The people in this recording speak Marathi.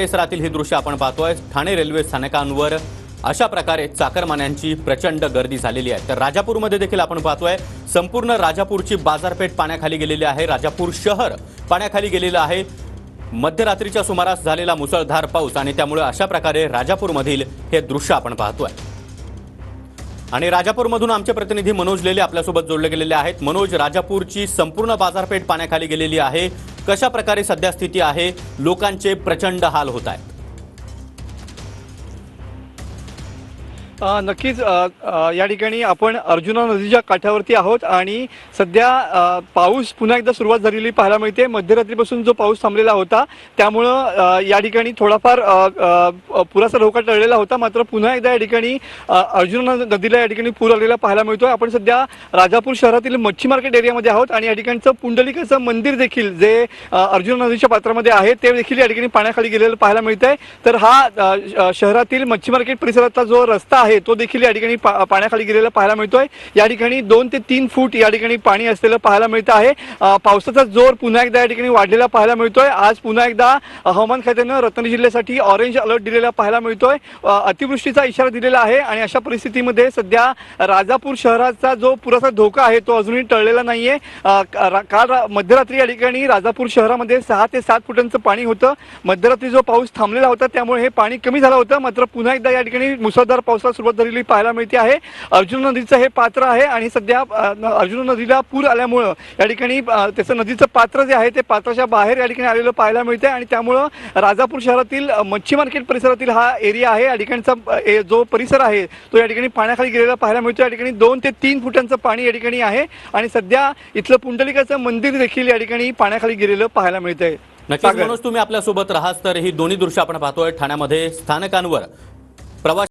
परिसरातील ही दृश्य आपण पाहतोय। ठाणे रेल्वे स्थानकांवर अशा प्रकारे चाकरमान्यांची प्रचंड गर्दी झालेली आहे। तर राजापूरमध्ये देखील आपण पाहतोय संपूर्ण राजापूरची बाजारपेठ पाण्याखाली गेलेली आहे। राजापूर शहर पाण्याखाली गेलेलं आहे। मध्यरात्रीच्या सुमारास झालेला मुसळधार पाऊस आणि त्यामुळे अशा प्रकारे राजापूरमधील हे दृश्य आपण पाहतोय। आणि राजापूरमधून आमचे प्रतिनिधी मनोज लेले आपल्यासोबत जोडले गेलेले आहेत। मनोज, राजापूरची संपूर्ण बाजारपेठ पाण्याखाली गेलेली आहे। कशा प्रकारे सध्या स्थिती आहे? लोकांचे प्रचंड हाल होत आहेत। नक्कीच या ठिकाणी आपण अर्जुना नदीच्या काठावरती आहोत आणि सध्या पाऊस पुन्हा एकदा सुरुवात झालेली पाहायला मिळते। मध्यरात्रीपासून जो पाऊस थांबलेला होता त्यामुळं या ठिकाणी थोडाफार पुराचा धोका टळलेला होता, मात्र पुन्हा एकदा या ठिकाणी अर्जुना नदीला या ठिकाणी पूर आलेला पाहायला मिळतोय। आपण सध्या राजापूर शहरातील मच्छी मार्केट एरियामध्ये आहोत आणि या ठिकाणचं पुंडलिकाचं मंदिर देखील जे अर्जुना नदीच्या पात्रामध्ये आहे ते देखील या ठिकाणी पाण्याखाली गेलेलं पाहायला मिळतंय। तर हा शहरातील मच्छी मार्केट परिसरातला जो रस्ता तो देखील या ठिकाणी पाण्याखाली गेलेला पाहायला मिळतोय। या ठिकाणी 2 ते 3 फूट या ठिकाणी पाणी असलेलं पाहायला मिळतं आहे। पावसाचा जोर पुन्हा एकदा या ठिकाणी वाढलेला पाहायला मिळतोय। आज पुन्हा एकदा हवामान खात्यानं रत्नागिरी जिल्ह्यासाठी ऑरेंज अलर्ट दिलेला पाहायला मिळतोय। अतिवृष्टीचा इशारा दिलेला आहे आणि अशा परिस्थितीमध्ये सध्या राजापूर शहराचा जो पुराचा धोका आहे तो अजूनही टळलेला नाहीये। काल मध्यरात्री या ठिकाणी राजापूर शहरामध्ये 6 ते 7 फुटांचं पाणी होतं। मध्यरात्री जो पाऊस थांबलेला होता त्यामुळे हे पाणी कमी झालं होतं, मात्र पुन्हा एकदा या ठिकाणी मुसळधार पावसाला सुरुवात झालेली पाहायला मिळते आहे। अर्जुना नदीचं हे पात्र आहे आणि सध्या अर्जुना नदीला पूर आल्यामुळे या ठिकाणी त्याचं नदीचं पात्र जे आहे ते पात्राच्या बाहेर या ठिकाणी आलेलं पाहायला मिळते आणि त्यामुळे राजापूर शहरातील मच्छी मार्केट परिसरातील हा एरिया आहे, या ठिकाणचा जो परिसर आहे तो या ठिकाणी पाण्याखाली गेलेला पाहायला मिळतो। या ठिकाणी 2 ते 3 फुटांचं पाणी या ठिकाणी आहे आणि सध्या इथलं पुंडलिकाचं मंदिर देखील या ठिकाणी पाण्याखाली गेलेलं पाहायला मिळतंय। नक्कीच मनोज, तुम्ही आपल्यासोबत राहाच। तर ही दोन्ही दृश्य आपण पाहतोय ठाण्यामध्ये स्थानकांवर प्रवास